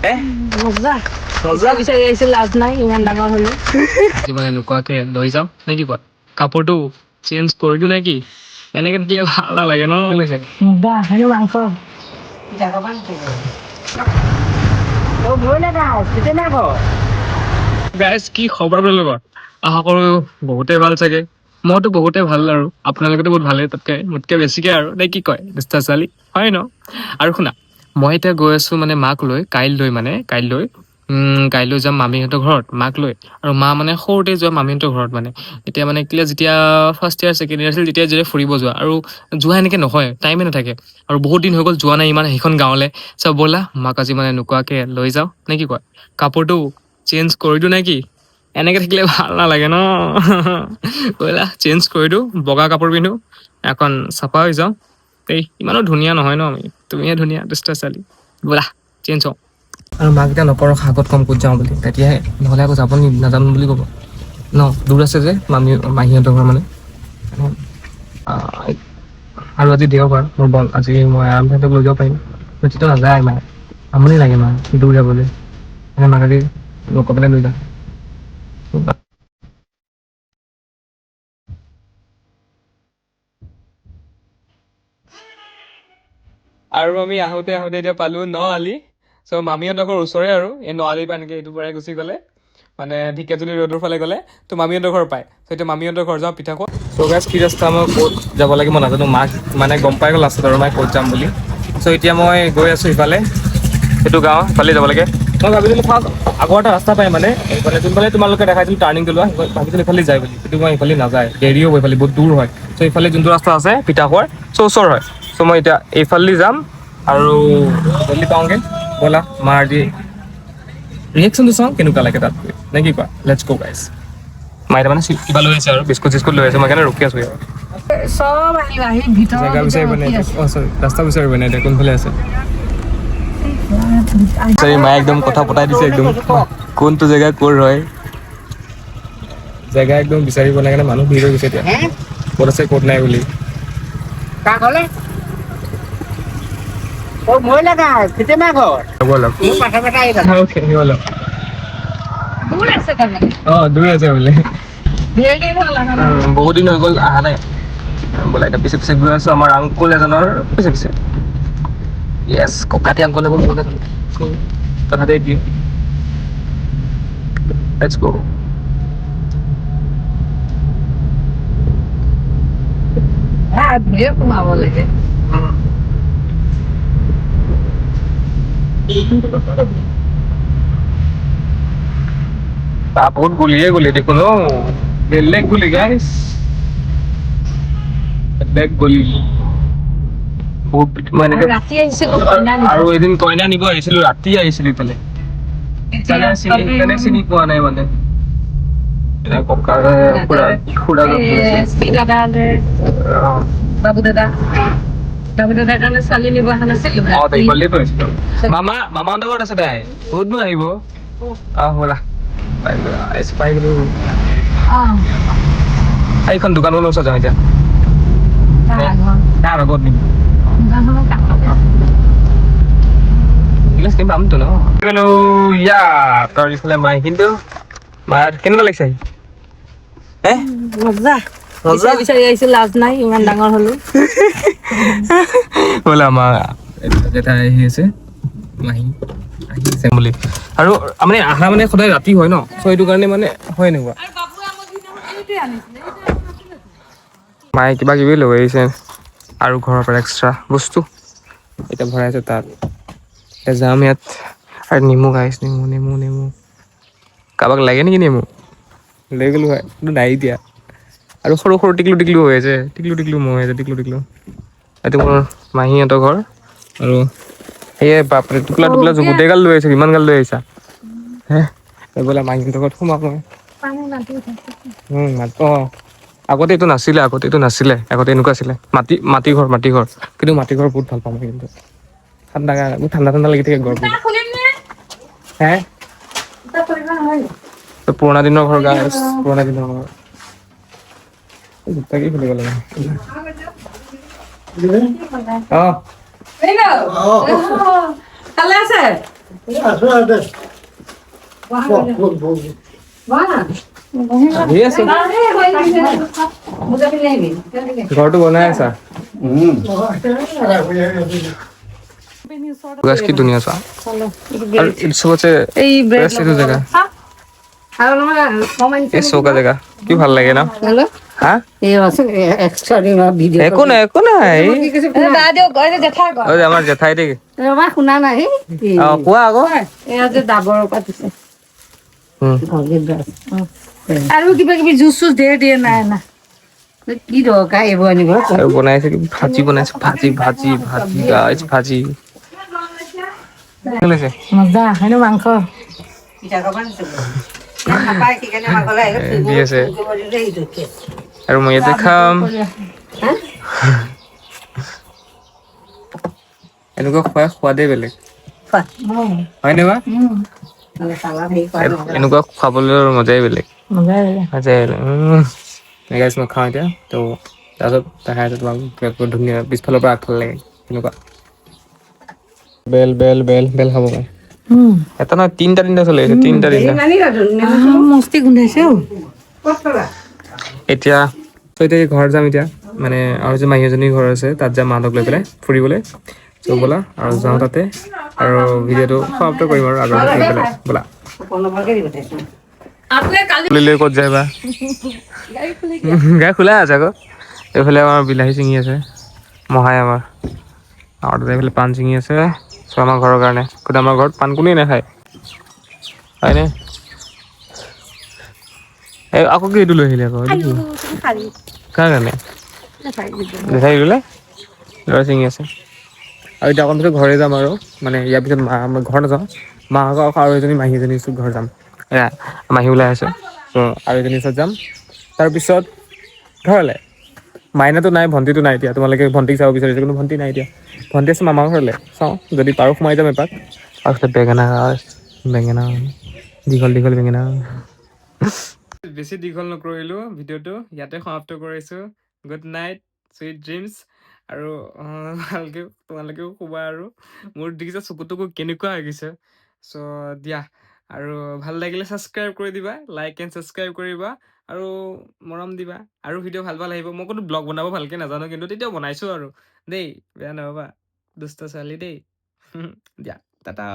মজা মজা বিচাৰি আহিছিল লাজ নাই ইমান ডাঙৰ হলো মানে নোকোৱাকে লৈ যাওঁ নে কি কয় কাপোৰটো চেঞ্জ কৰি দিওঁ নে কি এনেকে তেতিয়া ভাল নালাগে ন মাংস গাইজ কি খবৰ লগত আশা কৰো বহুতে ভাল চাগে মইতো বহুতে ভাল আৰু আপোনালোকেতো বহুত ভালেই তাতকে মোতকে বেছিকে আৰু নে কি কয় নিষ্ঠা ছোৱালী হয় ন আৰু শুনা মই এতিয়া গৈ আছো মানে মাক লৈ কাইলৈ যাম মামীহঁতৰ ঘৰত মাক লৈ আৰু মা মানে সৰুতে যোৱা মামীহঁতৰ ঘৰত মানে এতিয়া মানে কেতিয়া যেতিয়া ফাৰ্ষ্ট ইয়াৰ ছেকেণ্ড ইয়াৰ আছিল তেতিয়া যেতিয়া ফুৰিব যোৱা আৰু যোৱা এনেকৈ নহয় টাইমে নাথাকে আৰু বহুত দিন হৈ গ'ল যোৱা নাই ইমান সেইখন গাঁৱলৈ চব ব'লা মাক আজি মানে নোকোৱাকৈ লৈ যাওঁ নে কি কয় কাপোৰটো চেঞ্জ কৰি দিওঁ নে কি এনেকৈ থাকিলে ভাল নালাগে ন ব'লা চেঞ্জ কৰি দিওঁ বগা কাপোৰ পিন্ধো এখন চাফা হৈ যাওঁ এই ইমানো ধুনীয়া নহয় ন আমি তুমিহে ধুনীয়া দুষ্ট ছোৱালী ব'লা চেঞ্জ হওঁ আৰু মাক এতিয়া নকৰক আগত কম ক'ত যাওঁ বুলি তেতিয়াহে নহ'লে আকৌ যাব নাজানো বুলি ক'ব ন দূৰ আছে যে মাহীহঁতৰ ঘৰ মানে আৰু আজি দেওবাৰ মোৰ বল আজি মই আৰামচে লৈ যাব পাৰিম তেতিয়া নাযায় মায়ে আমনি লাগে মা দূৰ যাবলৈ মাক আজি লগ পেলাই লৈ যাম আৰু আমি আহোঁতে এতিয়া পালো ন আলি চ' মামীহঁতৰ ঘৰ ওচৰে আৰু এই ন আলিৰ পৰা এনেকৈ এইটো পৰাই গুচি গ'লে মানে ঢেকীয়াজুলি ৰোডৰ ফালে গ'লে তো মামীহঁতৰ ঘৰ পায় চ' এতিয়া মামীহঁতৰ ঘৰ যাওঁ পিঠাখোৱা চ' গাইজ কি ৰাস্তা মই ক'ত যাব লাগে মই নাজানো মাক মানে গম পাই গ'ল লাষ্টত আৰু মায়ে ক'ত যাম বুলি চ' এতিয়া মই গৈ আছোঁ ইফালে সেইটো গাঁও ইফালে যাব লাগে মই ভাবিছিলোঁ ফাৰ্ষ্ট আগৰ এটা ৰাস্তা পাই মানে এইফালে যোনফালে তোমালোকে দেখাইছিলোঁ টাৰ্ণিংটো লোৱা ভাবিছিলোঁ ইফালে যায় বুলি কিন্তু মই ইফালে নাযায় দেৰিও হ'ব ইফালে বহুত দূৰ হয় চ' ইফালে যোনটো ৰাস্তা আছে পিঠাখোৱাৰ চ' ওচৰ হয় চ' মই এতিয়া এইফালেদি যাম আৰু জল্দি পাওঁগৈ ব'লা মাৰ আজি ৰিয়েকশ্যনটো চাওঁ কেনেকুৱা লাগে তাত নে কি কোৱা লেটছ গো গাইজ মায়ে তাৰমানে কিবা লৈ আছে আৰু বিস্কুট চিস্কুট লৈ আছে মই কাৰণে ৰখি আছোঁ ইয়াত চব আহি ভিতৰত জেগা বিচাৰিব নাই অঁ চৰি ৰাস্তা বিচাৰিব নাই এতিয়া কোনফালে আছে চৰি মায়ে একদম কথা পতাই দিছে একদম কোনটো জেগা ক'ৰ হয় জেগা একদম বিচাৰিব নাই কাৰণে মানুহ ভিৰ হৈ গৈছে এতিয়া ক'ত আছে ক'ত নাই বুলি দূৰ আছে বোলে বহুত দিন হৈ গ'ল অহা নাই বোলে এতিয়া পিছে পিছে গৈ আছোঁ আমাৰ আংকুল এজনৰ পিছে পিছে য়েছ ককাতি আংকুল এজন তথাতে দিয়ে লেটছ গো সোমাব লাগে বহুত গুলিয়ে গুলি দেখোন অ বেলেগ গুলি গাইছ বেলেগ গুলি বহুত মানে ৰাতি আহিছে আৰু এদিন কইনা নিব আহিছিলো ৰাতি আহিছিলো ইফালে চিনি পোৱা নাই মানে ককা খুৰা বাবু দাদা কাৰণে ছোৱালী নিব অহা নাছিল মামাহঁতৰ ঘৰত আছে তাই ক'তনো আহিব ব'লা পাই গ'লো এইখন দোকানখনৰ ওচৰত যাওঁ এতিয়া তাৰ আগত নিম পামতো ন তাৰ ইফালে মাই কিন্তু মাৰ কেনেকুৱা লাগিছে মজা বিচাৰি আহিছিল লাজ নাই ইমান ডাঙৰ হলো ব'লা মা জেঠাই আহি আছে মাহী আহি আছে বুলি আৰু মানে আহা মানে সদায় ৰাতি হয় ন চ' সেইটো কাৰণে মানে হয় এনেকুৱা মায়ে কিবা কিবি লৈ আহিছে আৰু ঘৰৰ পৰা এক্সট্ৰা বস্তু এতিয়া ভৰাই আছে তাত এতিয়া যাম ইয়াত আৰু নেমু খাইছ নেমু কাৰোবাক লাগে নেকি নেমু লৈ গ'লো হয় কিন্তু নাই দিয়া আৰু সৰু সৰু টিকলু হৈ আছে টিকলু হৈ আছে টিকলু এইটো মোৰ মাহীহঁতৰ ঘৰ আৰু সেয়ে বাপৰে টোপোলা গোটেই গাল লৈ আহিছে কিমান গাল লৈ আহিছা হে বোলে মাহীহঁতৰ ঘৰত সোমাম অঁ আগতে এইটো নাছিলে আগতে এনেকুৱা আছিলে মাটি ঘৰ কিন্তু মাটি ঘৰ বহুত ভাল পাওঁ মই কিন্তু ঠাণ্ডা লাগি থাকে ঘৰ হে পুৰণা দিনৰ ঘৰ পুৰণা দিনৰ ঘৰ তাকে খুলিব লাগে ভালে আছে আহি আছো ঘৰটো বনাই আছা গাছ কি ধুনীয়া চা আৰু এইটো চবতছে এই ব্ৰেড best এইটো জেগা আৰু নহয় কমেন্ট এই চৌকা জেগা কি ভাল লাগে ন হা এই আছে এক্সট্ৰা ভিডিঅ' একো নাই দা দিয়ক দেখাই ঐ আমাৰ জেঠাই দেই ৰবা শুনা নাই কোৱা আকৌ এয়া যে ডাবৰ পাতিছে উম। আৰু কিবা কিবি জুচ চুচ দিয়ে নাই না কি দৰকাৰ এইবোৰ আনিব আৰু বনাইছে কি ভাজি বনাইছে ভাজি গাইছ ভাজি কি লৈছে মজা সেইটো মাংস দি আছে আৰু মই ইয়াতে খাম এনেকুৱা খোৱা সোৱাদেই বেলেগ হয়নে বা এনেকুৱা খাবলৈ মজাই বেলেগ মজাই গাইছ মই খাওঁ এতিয়া তো তাৰপিছত দেখাই আছে তোমাক বহুত ধুনীয়া পিছফালৰ পৰা আগফাল লাগে এনেকুৱা বেল বেল বেল বেল খাব পাৰে এটা নহয় তিনিটা চলি আছে তিনিটা মস্তি গোন্ধাইছে এতিয়া তো এতিয়া ঘৰত যাম এতিয়া মানে আৰু যে মাহী এজনীৰ ঘৰ আছে তাত যাম মাহঁতক লৈ পেলাই ফুৰিবলৈ চ' ব'লা আৰু যাওঁ তাতে আৰু ভিডিঅ'টো সমাপ্ত কৰিম আৰু আগত গৈ পেলাই ব'লা লৈ ক'ত যায় বা গাড়ী খোলাই আছে আকৌ এইফালে আমাৰ বিলাহী ছিঙি আছে মহাই আমাৰ আৰু তাতে এইফালে পাণ ছিঙি আছে চ' আমাৰ ঘৰৰ কাৰণে কিন্তু আমাৰ ঘৰত পাণ কোনেই নাখায় হয়নে এই আকৌ কি এইটো লৈ আহিলে আকৌ কাৰ কাৰণে জেঠাই দিলে ল'ৰা ছিঙি আছে আৰু এতিয়া অকণ পিছত ঘৰে যাম আৰু মানে ইয়াৰ পিছত মই ঘৰ নাযাওঁ মাহঁতৰ আৰু এজনী মাহী এজনীৰ ওচৰত ঘৰ যাম এয়া মাহী ওলাই আছে চ' আৰু এজনীৰ ওচৰত যাম তাৰপিছত ঘৰলৈ মাইনাটো নাই ভণ্টিটো নাই এতিয়া তোমালোকে ভণ্টিক চাব বিচাৰিছে কিন্তু ভণ্টি নাই এতিয়া ভণ্টি আছে মামাৰ ঘৰলৈ চাওঁ যদি পাৰোঁ সোমাই যাম এপাক তাৰপিছত বেঙেনা দীঘল বেঙেনা বেছি দীঘল নকৰিলোঁ ভিডিঅ'টো ইয়াতে সমাপ্ত কৰিছোঁ গুড নাইট চুইট ড্ৰিমছ আৰু ভালকৈ তোমালোকেও শুবা আৰু মোৰ দেখিছা চকু তকু কেনেকুৱা হৈ গৈছে চ' দিয়া আৰু ভাল লাগিলে ছাবস্ক্ৰাইব কৰি দিবা লাইক এণ্ড ছাবস্ক্ৰাইব কৰিবা আৰু মৰম দিবা আৰু ভিডিঅ' ভাল আহিব মই কোনো ব্লগ বনাব ভালকৈ নাজানো কিন্তু তেতিয়াও বনাইছোঁ আৰু দেই বেয়া নহ'বা দুষ্ট ছোৱালী দেই দিয়া টাটা